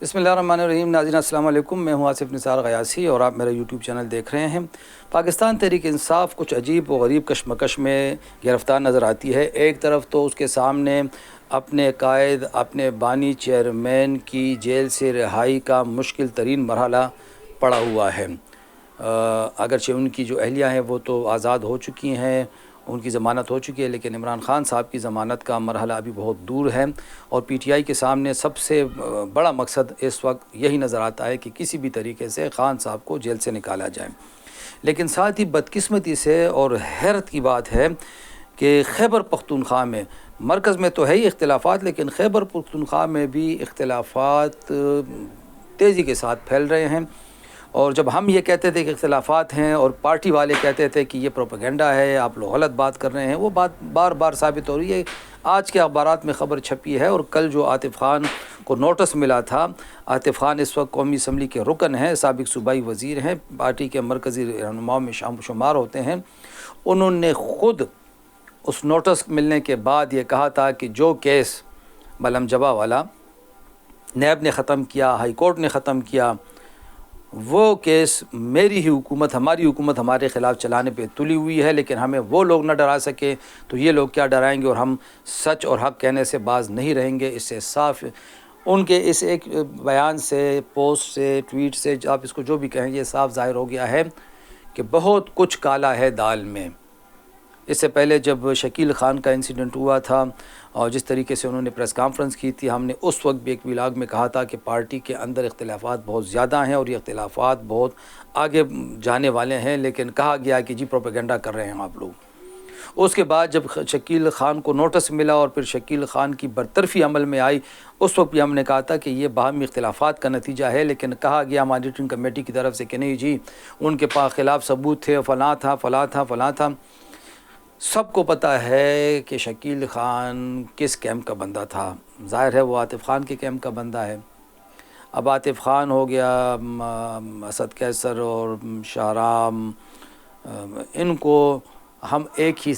بسم اللہ الرحمن الرحیم۔ ناظرین السلام علیکم، میں ہوں آصف نثار غیاثی اور آپ میرا یوٹیوب چینل دیکھ رہے ہیں۔ پاکستان تحریک انصاف کچھ عجیب و غریب کشمکش میں گرفتار نظر آتی ہے۔ ایک طرف تو اس کے سامنے اپنے قائد، اپنے بانی چیئرمین کی جیل سے رہائی کا مشکل ترین مرحلہ پڑا ہوا ہے۔ اگرچہ ان کی جو اہلیہ ہیں وہ تو آزاد ہو چکی ہیں، ان کی ضمانت ہو چکی ہے، لیکن عمران خان صاحب کی ضمانت کا مرحلہ ابھی بہت دور ہے، اور پی ٹی آئی کے سامنے سب سے بڑا مقصد اس وقت یہی نظر آتا ہے کہ کسی بھی طریقے سے خان صاحب کو جیل سے نکالا جائے۔ لیکن ساتھ ہی بدقسمتی سے اور حیرت کی بات ہے کہ خیبر پختونخوا میں، مرکز میں تو ہے ہی اختلافات، لیکن خیبر پختونخوا میں بھی اختلافات تیزی کے ساتھ پھیل رہے ہیں۔ اور جب ہم یہ کہتے تھے کہ اختلافات ہیں اور پارٹی والے کہتے تھے کہ یہ پروپیگنڈا ہے، آپ لوگ غلط بات کر رہے ہیں، وہ بات بار بار ثابت ہو رہی ہے۔ آج کے اخبارات میں خبر چھپی ہے، اور کل جو عاطف خان کو نوٹس ملا تھا، عاطف خان اس وقت قومی اسمبلی کے رکن ہیں، سابق صوبائی وزیر ہیں، پارٹی کے مرکزی رہنماؤں میں شمار ہوتے ہیں۔ انہوں نے خود اس نوٹس ملنے کے بعد یہ کہا تھا کہ جو کیس ملم جبہ والا نیب نے ختم کیا، ہائی کورٹ نے ختم کیا، وہ کیس میری ہی حکومت، ہماری حکومت ہمارے خلاف چلانے پہ تلی ہوئی ہے، لیکن ہمیں وہ لوگ نہ ڈرا سکے تو یہ لوگ کیا ڈرائیں گے، اور ہم سچ اور حق کہنے سے باز نہیں رہیں گے۔ اس سے صاف ان کے اس ایک بیان سے، پوسٹ سے، ٹویٹ سے، آپ اس کو جو بھی کہیں، یہ صاف ظاہر ہو گیا ہے کہ بہت کچھ کالا ہے دال میں۔ اس سے پہلے جب شکیل خان کا انسیڈنٹ ہوا تھا اور جس طریقے سے انہوں نے پریس کانفرنس کی تھی، ہم نے اس وقت بھی ایک ولاگ میں کہا تھا کہ پارٹی کے اندر اختلافات بہت زیادہ ہیں اور یہ اختلافات بہت آگے جانے والے ہیں، لیکن کہا گیا کہ جی پروپیگنڈا کر رہے ہیں آپ لوگ۔ اس کے بعد جب شکیل خان کو نوٹس ملا اور پھر شکیل خان کی برطرفی عمل میں آئی، اس وقت بھی ہم نے کہا تھا کہ یہ باہمی اختلافات کا نتیجہ ہے، لیکن کہا گیا مانیٹرنگ کمیٹی کی طرف سے کہ نہیں جی، ان کے پاس خلاف ثبوت تھے، فلاں تھا فلاں تھا فلاں تھا۔ سب کو پتہ ہے کہ شکیل خان کس کیمپ کا بندہ تھا، ظاہر ہے وہ عاطف خان کے کیمپ کا بندہ ہے۔ اب عاطف خان ہو گیا، اسد کیسر اور شاہرام، ان کو ہم ایک ہی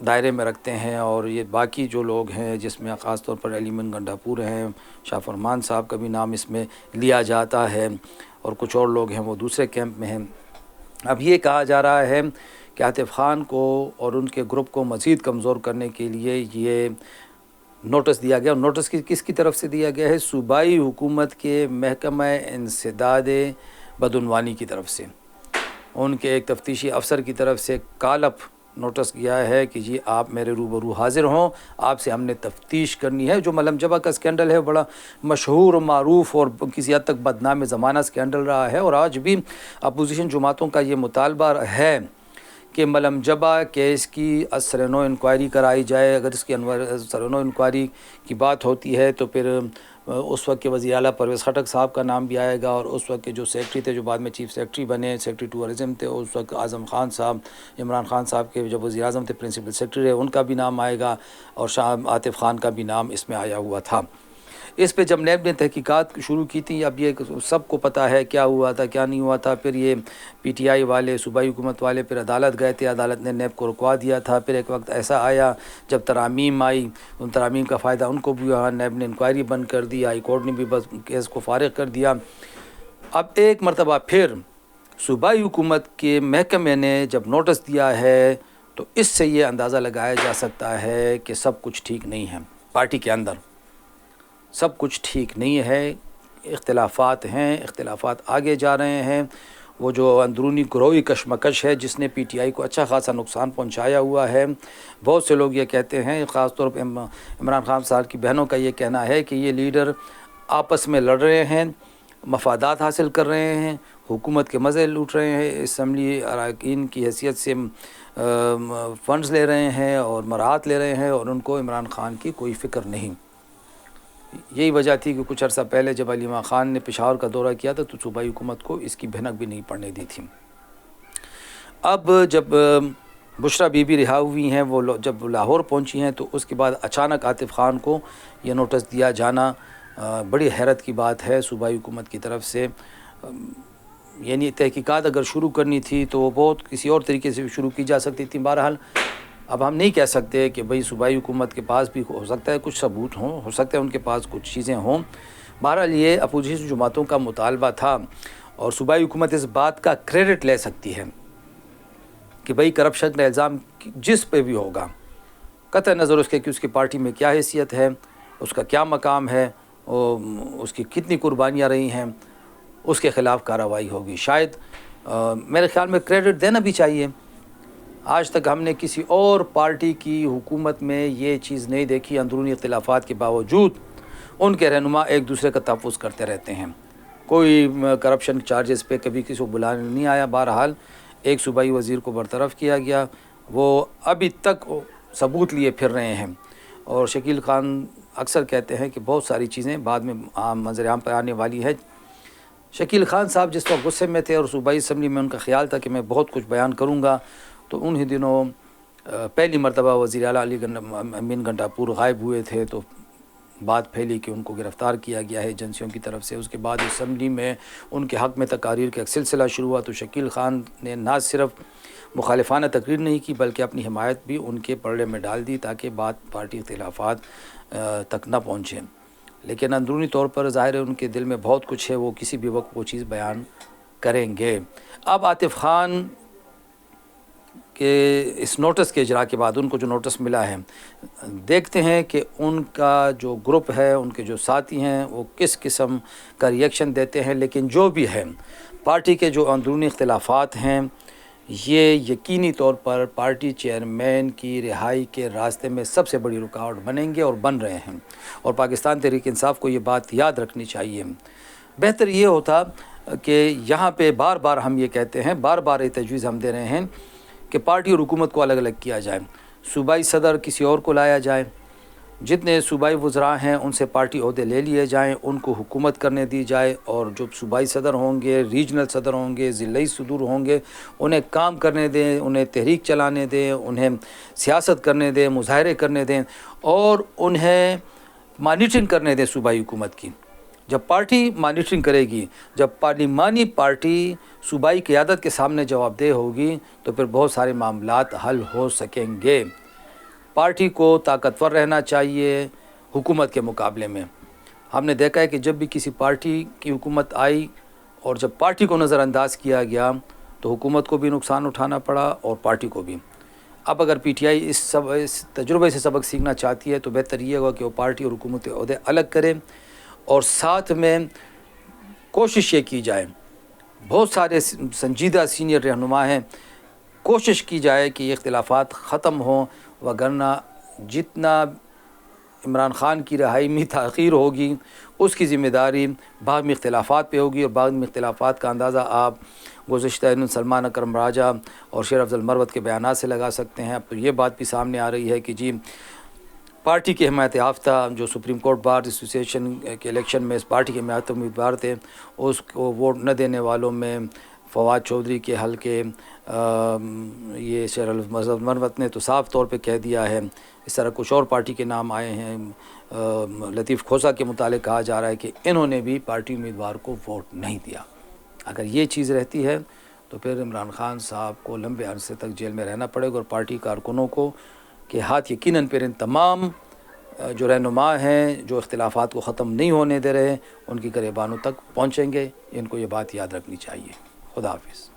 دائرے میں رکھتے ہیں، اور یہ باقی جو لوگ ہیں جس میں خاص طور پر علیمن گنڈا پور ہیں، شاہ فرمان صاحب کا بھی نام اس میں لیا جاتا ہے، اور کچھ اور لوگ ہیں وہ دوسرے کیمپ میں ہیں۔ اب یہ کہا جا رہا ہے کہ عاطف خان کو اور ان کے گروپ کو مزید کمزور کرنے کے لیے یہ نوٹس دیا گیا، اور نوٹس کس کی طرف سے دیا گیا ہے؟ صوبائی حکومت کے محکمہ انسداد بدعنوانی کی طرف سے، ان کے ایک تفتیشی افسر کی طرف سے کالپ نوٹس گیا ہے کہ جی آپ میرے روبرو حاضر ہوں، آپ سے ہم نے تفتیش کرنی ہے۔ جو ملم جبہ کا اسکینڈل ہے، بڑا مشہور و معروف اور کسی حد تک بدنام زمانہ اسکینڈل رہا ہے، اور آج بھی اپوزیشن جماعتوں کا یہ مطالبہ ہے کہ ملم جبہ کیس کی سرنو انکوائری کرائی جائے۔ اگر اس کی سرنو انکوائری کی بات ہوتی ہے تو پھر اس وقت کے وزیر اعلیٰ پرویز خٹک صاحب کا نام بھی آئے گا، اور اس وقت کے جو سیکرٹری تھے، جو بعد میں چیف سیکرٹری بنے، سیکرٹری ٹورزم تھے، اس وقت اعظم خان صاحب، عمران خان صاحب کے جب وزیر اعظم تھے، پرنسپل سیکرٹری رہے، ان کا بھی نام آئے گا، اور عاطف خان کا بھی نام اس میں آیا ہوا تھا۔ اس پہ جب نیب نے تحقیقات شروع کی تھی، اب یہ سب کو پتہ ہے کیا ہوا تھا کیا نہیں ہوا تھا، پھر یہ پی ٹی آئی والے، صوبائی حکومت والے پھر عدالت گئے تھے، عدالت نے نیب کو رکوا دیا تھا۔ پھر ایک وقت ایسا آیا جب ترامیم آئی، ان ترامیم کا فائدہ ان کو بھی ہوا، نیب نے انکوائری بند کر دی، ہائی کورٹ نے بھی بس کیس کو فارغ کر دیا۔ اب ایک مرتبہ پھر صوبائی حکومت کے محکمے نے جب نوٹس دیا ہے، تو اس سے یہ اندازہ لگایا جا سکتا ہے کہ سب کچھ ٹھیک نہیں ہے، پارٹی کے اندر سب کچھ ٹھیک نہیں ہے، اختلافات ہیں، اختلافات آگے جا رہے ہیں۔ وہ جو اندرونی گروہی کشمکش ہے جس نے پی ٹی آئی کو اچھا خاصا نقصان پہنچایا ہوا ہے، بہت سے لوگ یہ کہتے ہیں، خاص طور پہ عمران خان صاحب کی بہنوں کا یہ کہنا ہے کہ یہ لیڈر آپس میں لڑ رہے ہیں، مفادات حاصل کر رہے ہیں، حکومت کے مزے لوٹ رہے ہیں، اسمبلی اراکین کی حیثیت سے فنڈز لے رہے ہیں اور مراعات لے رہے ہیں، اور ان کو عمران خان کی کوئی فکر نہیں۔ یہی وجہ تھی کہ کچھ عرصہ پہلے جب علیمہ خان نے پشاور کا دورہ کیا تھا تو صوبائی حکومت کو اس کی بھنک بھی نہیں پڑنے دی تھی۔ اب جب بشرا بی بی رہا ہوئی ہیں، وہ جب لاہور پہنچی ہیں، تو اس کے بعد اچانک عاطف خان کو یہ نوٹس دیا جانا بڑی حیرت کی بات ہے صوبائی حکومت کی طرف سے۔ یعنی تحقیقات اگر شروع کرنی تھی تو وہ بہت کسی اور طریقے سے بھی شروع کی جا سکتی تھی۔ بہرحال اب ہم نہیں کہہ سکتے کہ بھئی صوبائی حکومت کے پاس بھی ہو سکتا ہے کچھ ثبوت ہوں، ہو سکتا ہے ان کے پاس کچھ چیزیں ہوں، بہرحال یہ اپوزیشن جماعتوں کا مطالبہ تھا اور صوبائی حکومت اس بات کا کریڈٹ لے سکتی ہے کہ بھئی کرپشن کا الزام جس پہ بھی ہوگا، قطع نظر اس کے کہ اس کی پارٹی میں کیا حیثیت ہے، اس کا کیا مقام ہے، اس کی کتنی قربانیاں رہی ہیں، اس کے خلاف کارروائی ہوگی۔ شاید میرے خیال میں کریڈٹ دینا بھی چاہیے۔ آج تک ہم نے کسی اور پارٹی کی حکومت میں یہ چیز نہیں دیکھی، اندرونی اختلافات کے باوجود ان کے رہنما ایک دوسرے کا تحفظ کرتے رہتے ہیں۔ کوئی کرپشن چارجز پہ کبھی کسی کو بلانے نہیں آیا۔ بہرحال ایک صوبائی وزیر کو برطرف کیا گیا، وہ ابھی تک ثبوت لیے پھر رہے ہیں، اور شکیل خان اکثر کہتے ہیں کہ بہت ساری چیزیں بعد میں منظر عام پر آنے والی ہے۔ شکیل خان صاحب جس وقت غصے میں تھے اور صوبائی اسمبلی میں ان کا خیال تھا کہ میں بہت کچھ بیان کروں گا، تو انہی دنوں پہلی مرتبہ وزیر اعلیٰ علی امین گنڈاپور غائب ہوئے تھے، تو بات پھیلی کہ ان کو گرفتار کیا گیا ہے ایجنسیوں کی طرف سے۔ اس کے بعد اسمبلی میں ان کے حق میں تقاریر کا ایک سلسلہ شروع ہوا، تو شکیل خان نے نہ صرف مخالفانہ تقریر نہیں کی بلکہ اپنی حمایت بھی ان کے پلڑے میں ڈال دی تاکہ بات پارٹی اختلافات تک نہ پہنچے۔ لیکن اندرونی طور پر ظاہر ہے ان کے دل میں بہت کچھ ہے، وہ کسی بھی وقت وہ چیز بیان کریں گے۔ اب عاطف خان کہ اس نوٹس کے اجرا کے بعد ان کو جو نوٹس ملا ہے، دیکھتے ہیں کہ ان کا جو گروپ ہے، ان کے جو ساتھی ہیں، وہ کس قسم کا ری ایکشن دیتے ہیں۔ لیکن جو بھی ہے، پارٹی کے جو اندرونی اختلافات ہیں یہ یقینی طور پر پارٹی چیئرمین کی رہائی کے راستے میں سب سے بڑی رکاوٹ بنیں گے اور بن رہے ہیں، اور پاکستان تحریک انصاف کو یہ بات یاد رکھنی چاہیے۔ بہتر یہ ہوتا کہ یہاں پہ بار بار ہم یہ کہتے ہیں، بار بار یہ تجویز ہم دے رہے ہیں کہ پارٹی اور حکومت کو الگ الگ کیا جائے، صوبائی صدر کسی اور کو لایا جائے، جتنے صوبائی وزراء ہیں ان سے پارٹی عہدے لے لیے جائیں، ان کو حکومت کرنے دی جائے، اور جو صوبائی صدر ہوں گے، ریجنل صدر ہوں گے، ضلعی صدور ہوں گے، انہیں کام کرنے دیں، انہیں تحریک چلانے دیں، انہیں سیاست کرنے دیں، مظاہرے کرنے دیں، اور انہیں مانیٹرنگ کرنے دیں صوبائی حکومت کی۔ جب پارٹی مانیٹرنگ کرے گی، جب پارلیمانی پارٹی صوبائی قیادت کے سامنے جواب دہ ہوگی، تو پھر بہت سارے معاملات حل ہو سکیں گے۔ پارٹی کو طاقتور رہنا چاہیے حکومت کے مقابلے میں۔ ہم نے دیکھا ہے کہ جب بھی کسی پارٹی کی حکومت آئی اور جب پارٹی کو نظر انداز کیا گیا تو حکومت کو بھی نقصان اٹھانا پڑا اور پارٹی کو بھی۔ اب اگر پی ٹی آئی اس تجربے سے سبق سیکھنا چاہتی ہے تو بہتر یہ ہوگا کہ وہ پارٹی اور حکومت کے عہدے الگ کرے، اور ساتھ میں کوشش یہ کی جائے، بہت سارے سنجیدہ سینئر رہنما ہیں، کوشش کی جائے کہ یہ اختلافات ختم ہوں، وگرنہ جتنا عمران خان کی رہائی میں تاخیر ہوگی اس کی ذمہ داری باہمی اختلافات پہ ہوگی، اور باہمی اختلافات کا اندازہ آپ گزشتہ دنوں سلمان اکرم راجہ اور شیر افضل مروت کے بیانات سے لگا سکتے ہیں۔ اب تو یہ بات بھی سامنے آ رہی ہے کہ جی پارٹی کے حمایت یافتہ جو سپریم کورٹ بار ایسوسیشن کے الیکشن میں اس پارٹی کے حمایت امیدوار تھے، اس کو ووٹ نہ دینے والوں میں فواد چودھری کے حلقے یہ شیر افضل مروت نے تو صاف طور پہ کہہ دیا ہے۔ اس طرح کچھ اور پارٹی کے نام آئے ہیں، لطیف کھوسہ کے متعلق کہا جا رہا ہے کہ انہوں نے بھی پارٹی امیدوار کو ووٹ نہیں دیا۔ اگر یہ چیز رہتی ہے تو پھر عمران خان صاحب کو لمبے عرصے تک جیل میں رہنا پڑے گا، اور پارٹی کارکنوں کو کہ ہاتھ یقیناً پھر ان تمام جو رہنما ہیں جو اختلافات کو ختم نہیں ہونے دے رہے ان کی گریبانوں تک پہنچیں گے۔ ان کو یہ بات یاد رکھنی چاہیے۔ خدا حافظ۔